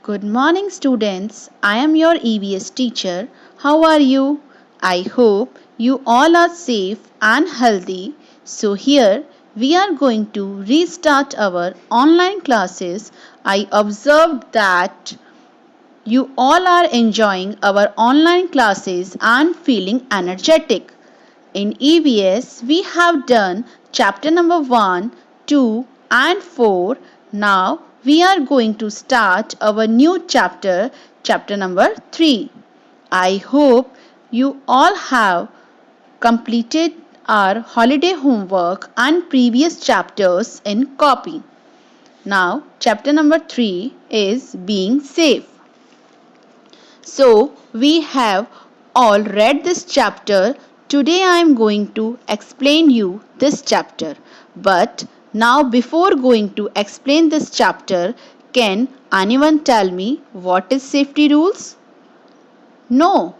Good morning, students. I am your EVS teacher. How are you? I hope you all are safe and healthy. So, here we are going to restart our online classes. I observed that you all are enjoying our online classes and feeling energetic. In EVS, we have done chapter number 1, 2, and 4. Now, we are going to start our new chapter, chapter number 3. I hope you all have completed our holiday homework and previous chapters in copy. Now, chapter number 3 is being safe. So, we have all read this chapter. Today I am going to explain you this chapter. But now before going to explain this chapter, can anyone tell me what is safety rules? No.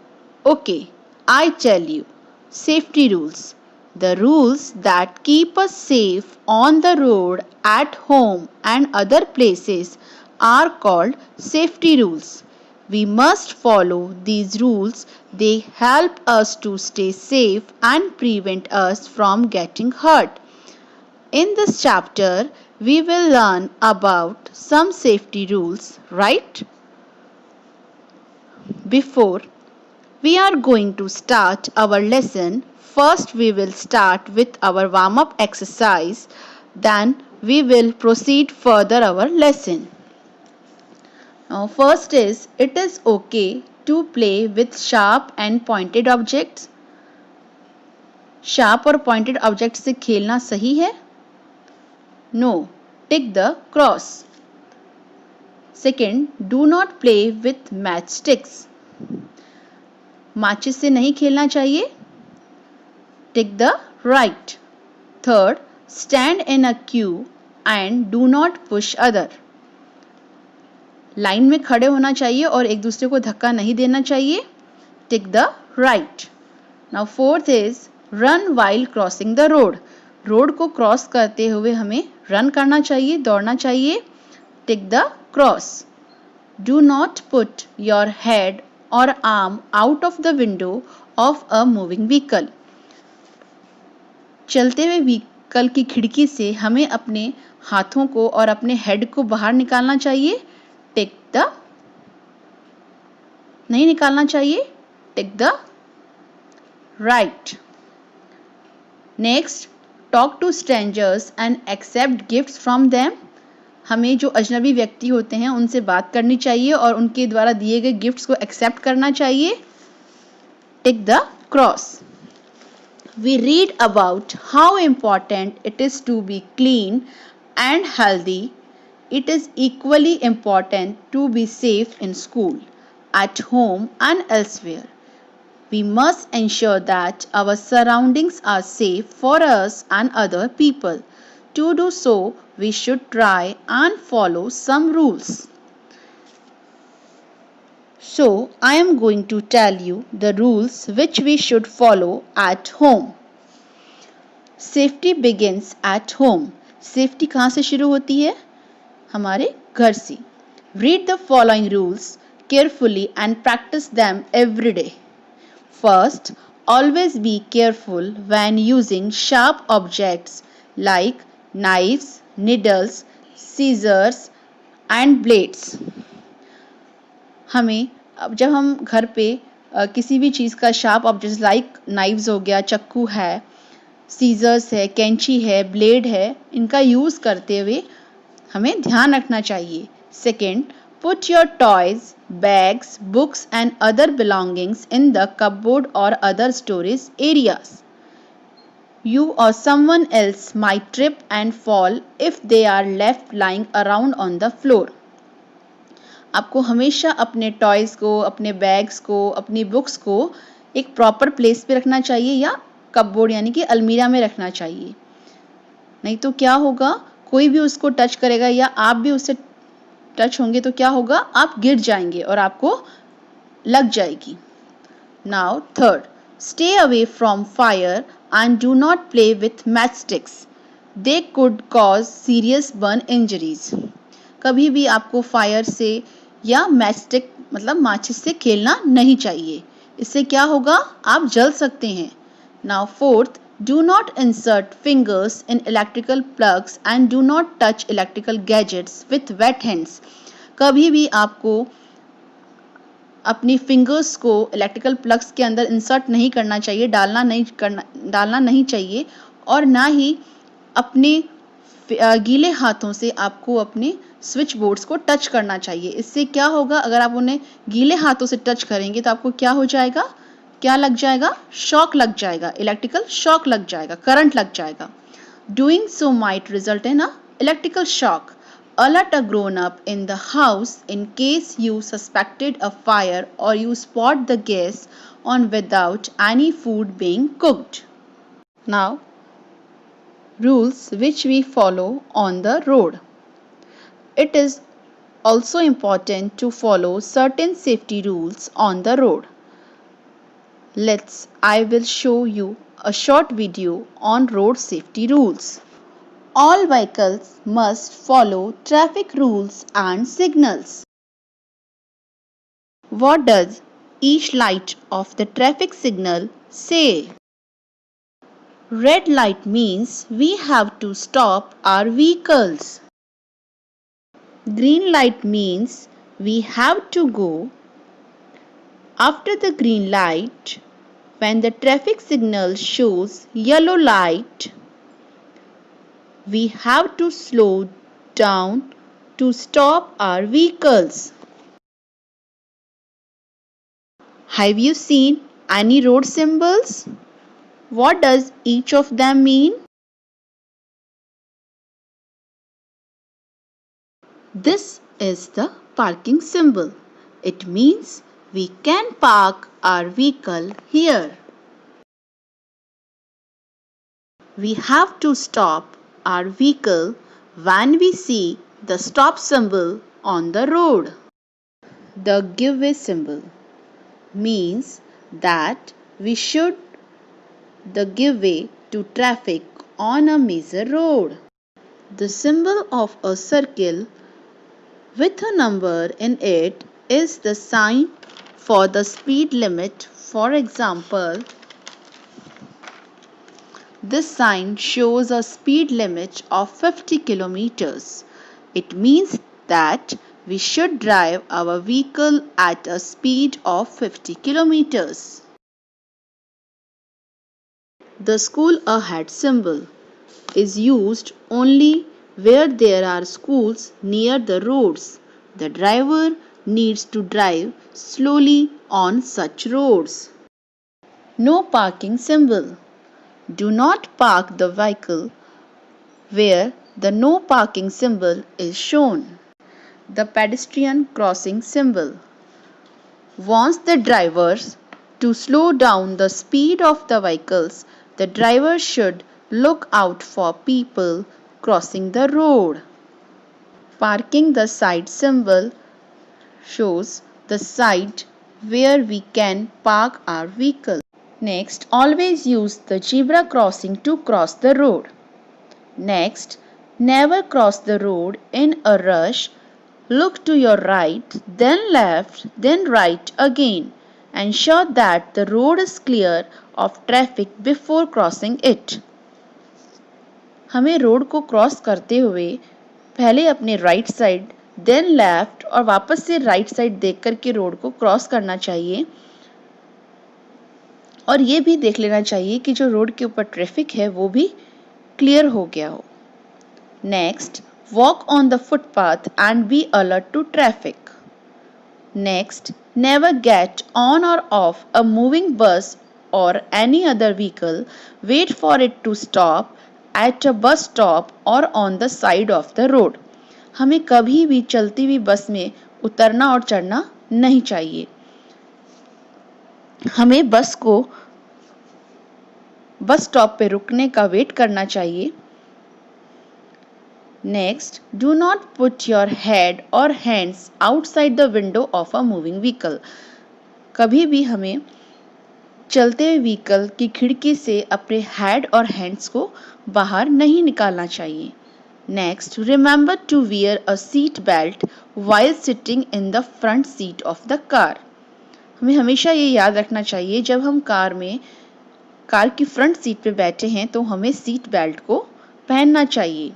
Okay, I tell you. Safety rules. The rules that keep us safe on the road, at home, and other places are called safety rules. We must follow these rules. They help us to stay safe and prevent us from getting hurt. In this chapter, we will learn about some safety rules, right? Before we are going to start our lesson, first we will start with our warm-up exercise, then we will proceed further our lesson. Now first is, it is okay to play with sharp and pointed objects. Sharp और pointed objects से खेलना सही है? No. Tick the cross. Second, do not play with matchsticks. माचिस से नहीं खेलना चाहिए. Tick the right. Third, stand in a queue and do not push other. Line में खड़े होना चाहिए और एक दूसरे को धक्का नहीं देना चाहिए. Tick the right. Now fourth is run while crossing the road. Road को क्रॉस करते हुए हमें रन करना चाहिए, दौड़ना चाहिए. Tick the cross. Do not put your head or arm out of the window of a moving vehicle. चलते हुए व्हीकल की खिड़की से हमें अपने हाथों को और अपने हेड को बाहर निकालना चाहिए. टिक द नहीं निकालना चाहिए. Tick the right. Next, talk to strangers and accept gifts from them. हमें जो अजनबी व्यक्ति होते हैं उनसे बात करनी चाहिए और उनके द्वारा दिए गए गिफ्ट्स को एक्सेप्ट करना चाहिए. Tick the cross. We read about how important it is to be clean and healthy. It is equally important to be safe in school, at home, and elsewhere. We must ensure that our surroundings are safe for us and other people. To do so, we should try and follow some rules. So, I am going to tell you the rules which we should follow at home. Safety begins at home. Safety कहाँ से शुरू होती है? हमारे घर से. Read the following rules carefully and practice them every day. First, always be careful when using sharp objects like knives, needles, scissors and blades. हमें जब हम घर पे किसी भी चीज़ का शार्प ऑब्जेक्ट्स लाइक नाइव्स हो गया, चक्कू है, सीजर्स है, कैंची है, ब्लेड है, इनका यूज़ करते हुए हमें ध्यान रखना चाहिए. Second, put your toys, bags, books and other belongings in the cupboard और other storage areas. You or someone else might trip and fall if they are left lying around on the floor. आपको हमेशा अपने toys को, अपने bags को, अपनी books को एक प्रॉपर प्लेस पे रखना चाहिए या कपबोर्ड यानी कि अलमीरा में रखना चाहिए. नहीं तो क्या होगा, कोई भी उसको टच करेगा या आप भी उससे टच होंगे तो क्या होगा, आप गिर जाएंगे और आपको लग जाएगी. Now third, stay away from fire and do not play with matchsticks. They could cause serious burn injuries. कभी भी आपको फायर से या मैच स्टिक मतलब माचिस से खेलना नहीं चाहिए, इससे क्या होगा, आप जल सकते हैं। Now fourth, do not insert fingers in electrical plugs and do not touch electrical gadgets with wet hands. कभी भी आपको अपनी फिंगर्स को इलेक्ट्रिकल प्लग्स के अंदर इंसर्ट नहीं करना चाहिए, डालना नहीं चाहिए, और ना ही अपने गीले हाथों से आपको अपने स्विच बोर्ड्स को टच करना चाहिए। इससे क्या होगा, अगर आप उन्हें गीले हाथों से टच करेंगे तो आपको क्या हो जाएगा, क्या लग जाएगा, शॉक लग जाएगा, इलेक्ट्रिकल शॉक लग जाएगा, करंट लग जाएगा। Doing so might result in a electrical shock. Alert a grown-up in the house in case you suspected a fire or you spot the gas on without any food being cooked. Now, rules which we follow on the road. It is also important to follow certain safety rules on the road. I will show you a short video on road safety rules. All vehicles must follow traffic rules and signals. What does each light of the traffic signal say? Red light means we have to stop our vehicles. Green light means we have to go. After the green light, when the traffic signal shows yellow light, we have to slow down to stop our vehicles. Have you seen any road symbols? What does each of them mean? This is the parking symbol. It means we can park our vehicle here. We have to stop our vehicle when we see the stop symbol on the road. The give way symbol means that we should give way to traffic on a major road. The symbol of a circle with a number in it is the sign for the speed limit. For example, this sign shows a speed limit of 50 kilometers. It means that we should drive our vehicle at a speed of 50 kilometers. The school ahead symbol is used only where there are schools near the roads. The driver needs to drive slowly on such roads. No parking symbol. Do not park the vehicle where the no parking symbol is shown. The pedestrian crossing symbol warns the drivers to slow down the speed of the vehicles. The driver should look out for people crossing the road. Parking the side symbol shows the side where we can park our vehicle. Next, always use the zebra crossing to cross the road. Next, never cross the road in a rush. Look to your right, then left, then right again. Ensure that the road is clear of traffic before crossing it. हमें road को cross करते हुए पहले अपने right side, then left और वापस से right side देख करके रोड को क्रॉस करना चाहिए, और ये भी देख लेना चाहिए कि जो रोड के ऊपर ट्रैफिक है वो भी क्लियर हो गया हो. Next, walk on the footpath and be alert to traffic. Next, never get on or off a moving bus or any other vehicle. Wait for it to stop at a bus stop or on the side of the road. हमें कभी भी चलती हुई बस में उतरना और चढ़ना नहीं चाहिए. हमें बस को बस स्टॉप पे रुकने का वेट करना चाहिए. Next, do not put your head or hands outside the window of a moving vehicle. कभी भी हमें चलते हुए व्हीकल की खिड़की से अपने हेड और हैंड्स को बाहर नहीं निकालना चाहिए. Next, remember to wear a seat belt while sitting in the front seat of the car. हमें हमेशा ये याद रखना चाहिए जब हम कार की फ्रंट सीट पे बैठे हैं तो हमें सीट बेल्ट को पहनना चाहिए.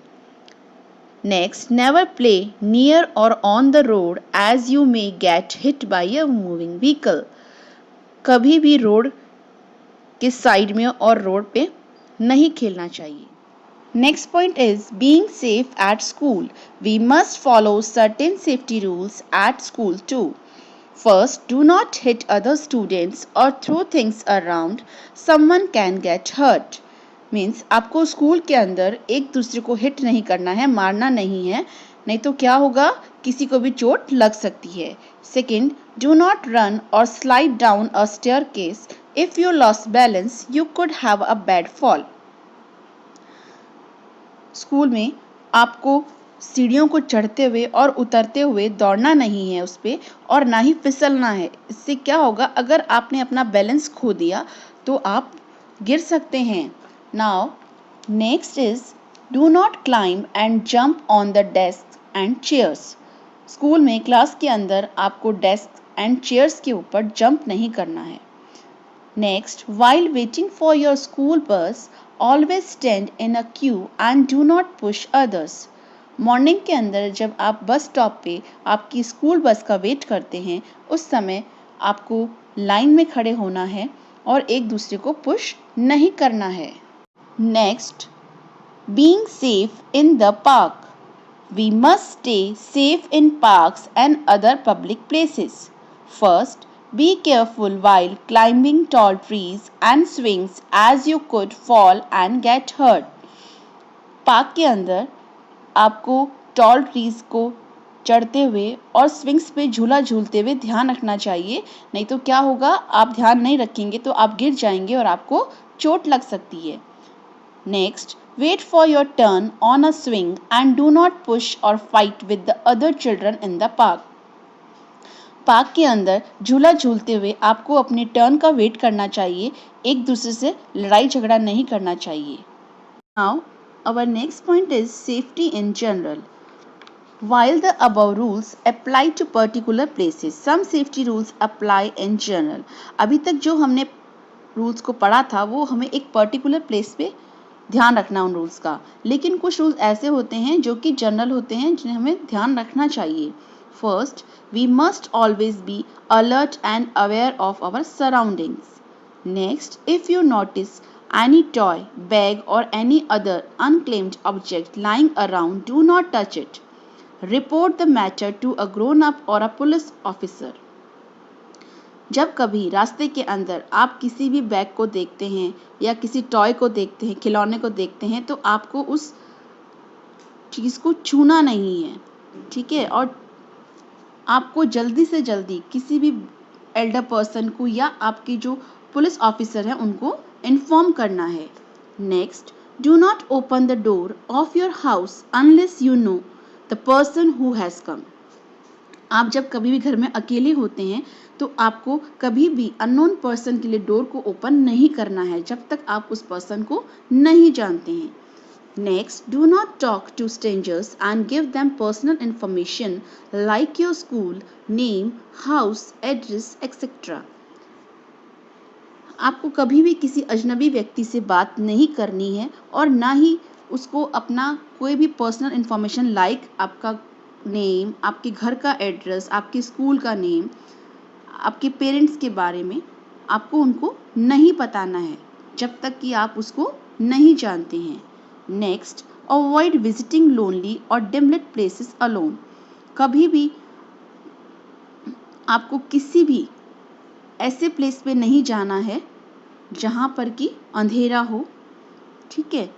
Next, never play near or on the road as you may get hit by a moving vehicle. कभी भी रोड के साइड में और रोड पे नहीं खेलना चाहिए. Next point is being safe at school. We must follow certain safety rules at school too. First, do not hit other students or throw things around. Someone can get hurt. Means आपको school के अंदर एक दूसरे को hit नहीं करना है, मारना नहीं है, नहीं तो क्या होगा, किसी को भी चोट लग सकती है. सेकेंड, डू नॉट रन और slide down a staircase. If you lost balance you could have a bad fall. School में आपको सीढ़ियों को चढ़ते हुए और उतरते हुए दौड़ना नहीं है उस पे, और ना ही फिसलना है. इससे क्या होगा, अगर आपने अपना बैलेंस खो दिया तो आप गिर सकते हैं. Now next is do not climb and jump on the desk and chairs. School में क्लास के अंदर आपको डेस्क एंड चेयर्स के ऊपर जंप नहीं करना है. Next, while waiting for your school bus, always stand in a queue and do not push others. Morning के अंदर जब आप बस स्टॉप पे आपकी स्कूल बस का वेट करते हैं, उस समय आपको लाइन में खड़े होना है और एक दूसरे को पुश नहीं करना है. Next, being safe in the park. We must stay safe in parks and other public places. First, be careful while climbing tall trees and swings as you could fall and get hurt. Park के अंदर आपको tall trees को चढ़ते हुए और swings पे झूला झूलते हुए ध्यान रखना चाहिए, नहीं तो क्या होगा, आप ध्यान नहीं रखेंगे तो आप गिर जाएंगे और आपको चोट लग सकती है. Next, wait for your turn on a swing and do not push or fight with the other children in the park. Park के अंदर झूला झूलते हुए आपको अपने टर्न का वेट करना चाहिए, एक दूसरे से लड़ाई झगड़ा नहीं करना चाहिए. Now our next point is safety in general. While the above rules apply to particular places, some safety rules apply in general. अभी तक जो हमने रूल्स को पढ़ा था वो हमें एक पर्टिकुलर प्लेस पे ध्यान रखना उन रूल्स का, लेकिन कुछ रूल्स ऐसे होते हैं जो कि जनरल होते हैं जिन्हें हमें ध्यान रखना चाहिए. First, we must always be alert and aware of our surroundings. Next, if you notice any toy, bag or any other unclaimed object lying around, do not touch it. Report the matter to a grown-up or a police officer. जब कभी रास्ते के अंदर आप किसी भी bag को देखते हैं या किसी टॉय को देखते हैं, खिलौने को देखते हैं, तो आपको उस चीज़ को छूना नहीं है, ठीक है, और आपको जल्दी से जल्दी किसी भी एल्डर पर्सन को या आपके जो पुलिस ऑफिसर हैं उनको इन्फॉर्म करना है. Next, do not open the door of your house unless you know the person who has come. आप जब कभी भी घर में अकेले होते हैं तो आपको कभी भी अननोन पर्सन के लिए डोर को ओपन नहीं करना है जब तक आप उस पर्सन को नहीं जानते हैं. Next, do not talk to strangers and give them personal information like your school name, house, address, etc. आपको कभी भी किसी अजनबी व्यक्ति से बात नहीं करनी है और ना ही उसको अपना कोई भी पर्सनल इन्फॉर्मेशन लाइक आपका नेम, आपके घर का एड्रेस, आपके स्कूल का नेम, आपके पेरेंट्स के बारे में आपको उनको नहीं बताना है जब तक कि आप उसको नहीं जानते हैं. Next, avoid visiting lonely or dim-lit places alone. कभी भी आपको किसी भी ऐसे प्लेस पे नहीं जाना है जहाँ पर कि अंधेरा हो, ठीक है.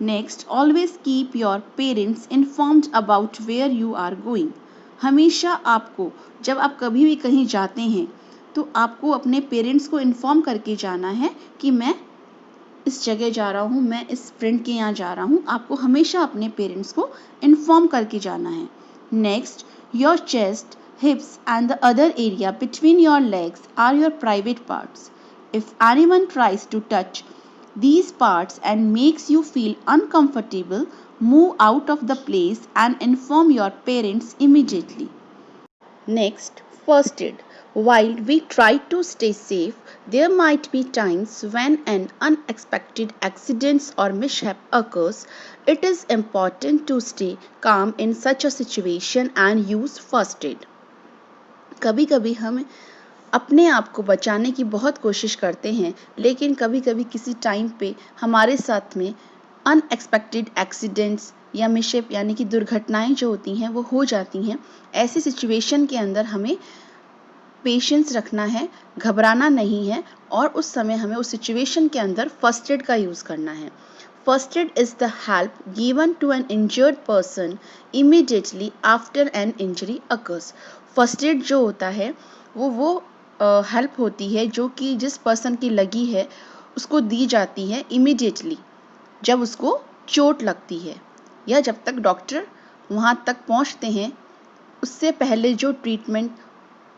Next, always keep your parents informed about where you are going. हमेशा आपको जब आप कभी भी कहीं जाते हैं तो आपको अपने पेरेंट्स को इन्फॉर्म करके जाना है कि मैं इस जगह जा रहा हूँ, मैं इस फ्रेंड के यहाँ जा रहा हूँ. आपको हमेशा अपने पेरेंट्स को इन्फॉर्म करके जाना है. Next, your chest, hips and the other area between your legs are your private parts. If anyone tries to touch these parts and makes you feel uncomfortable, move out of the place and inform your parents immediately. Next, first aid. While we try to stay safe, there might be times when an unexpected accident or mishap occurs. It is important to stay calm in such a situation and use first aid. कभी कभी हम अपने आप को बचाने की बहुत कोशिश करते हैं, लेकिन कभी कभी किसी टाइम पे हमारे साथ में अनएक्सपेक्टेड एक्सीडेंट्स या मिसहैप यानी कि दुर्घटनाएं जो होती हैं वो हो जाती हैं। ऐसी सिचुएशन के अंदर हमें पेशेंस रखना है, घबराना नहीं है और उस समय हमें उस सिचुएशन के अंदर फर्स्ट एड का यूज़ करना है। First aid is the help given to an injured person immediately after an injury occurs. First aid जो होता है वो हेल्प होती है जो कि जिस पर्सन की लगी है उसको दी जाती है इमीडिएटली जब उसको चोट लगती है या जब तक डॉक्टर वहाँ तक पहुँचते हैं। उससे पहले जो ट्रीटमेंट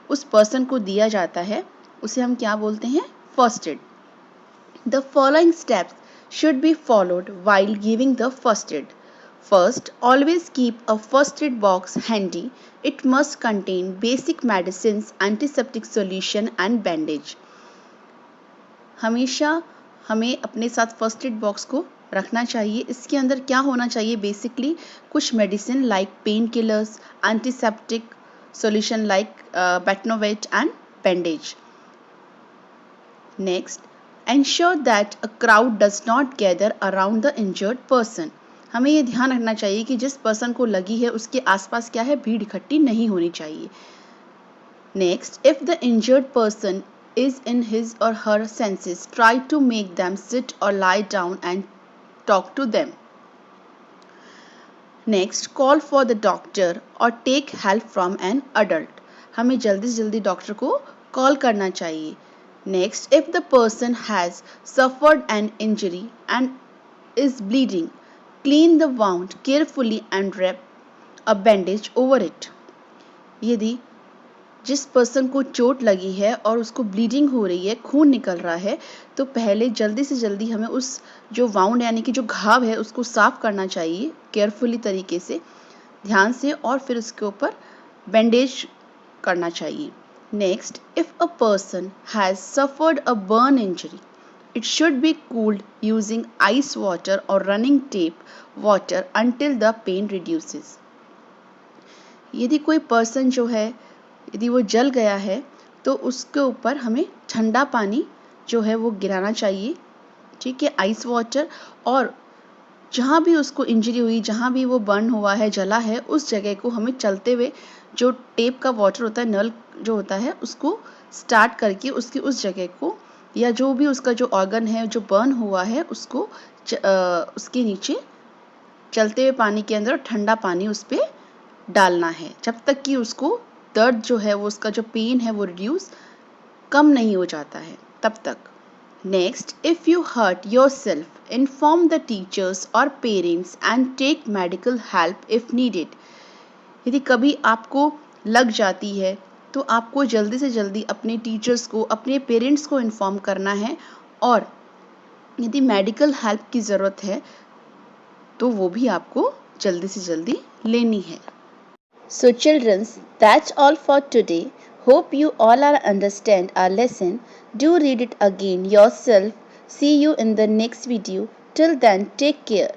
उस पर्सन को दिया जाता है उसे हम क्या बोलते हैं? First aid. The following steps should be followed while giving the first aid. First, always keep a first aid box handy. It must contain basic medicines, antiseptic solution and bandage. हमेशा हमें अपने साथ फर्स्ट एड बॉक्स को रखना चाहिए। इसके अंदर क्या होना चाहिए? बेसिकली कुछ medicine like pain killers, antiseptic solution like Betnovate and bandage. Next, ensure that a crowd does not gather around the injured person. हमें ये ध्यान रखना चाहिए कि जिस पर्सन को लगी है उसके आसपास क्या है? भीड़ इकट्ठी नहीं होनी चाहिए। Next, if the injured person is in his or her senses, try to make them sit or lie down and talk to them. Next, call for the doctor और take help from an adult. हमें जल्दी से जल्दी doctor को call करना चाहिए। Next, if the person has suffered an injury and is bleeding, clean the wound carefully and wrap a bandage over it. यदि जिस पर्सन को चोट लगी है और उसको ब्लीडिंग हो रही है, खून निकल रहा है, तो पहले जल्दी से जल्दी हमें उस जो वाउंड यानी कि जो घाव है उसको साफ करना चाहिए केयरफुली तरीके से, ध्यान से, और फिर उसके ऊपर बैंडेज करना चाहिए। Next, if a person has suffered a burn injury, it should be cooled using ice water और running tap water until the pain reduces. यदि कोई पर्सन जो है यदि वो जल गया है तो उसके ऊपर हमें ठंडा पानी जो है वो गिराना चाहिए, ठीक है, आइस वाटर, और जहाँ भी उसको इंजरी हुई, जहाँ भी वो बर्न हुआ है, जला है, उस जगह को हमें चलते हुए जो टेप का वाटर होता है, नल जो होता है, उसको स्टार्ट करके उसकी उस जगह को या जो भी उसका जो ऑर्गन है जो बर्न हुआ है उसको उसके नीचे चलते हुए पानी के अंदर ठंडा पानी उस पर डालना है जब तक कि उसको दर्द जो है वो उसका जो पेन है वो रिड्यूस कम नहीं हो जाता है तब तक। Next, if you hurt yourself, inform the teachers और parents and take medical help if needed. यदि कभी आपको लग जाती है तो आपको जल्दी से जल्दी अपने टीचर्स को, अपने पेरेंट्स को इन्फॉर्म करना है, और यदि मेडिकल हेल्प की ज़रूरत है तो वो भी आपको जल्दी से जल्दी लेनी है। So children, that's all for today. Hope you all are understand our lesson. Do read it again yourself. See you in the next video. Till then, take care.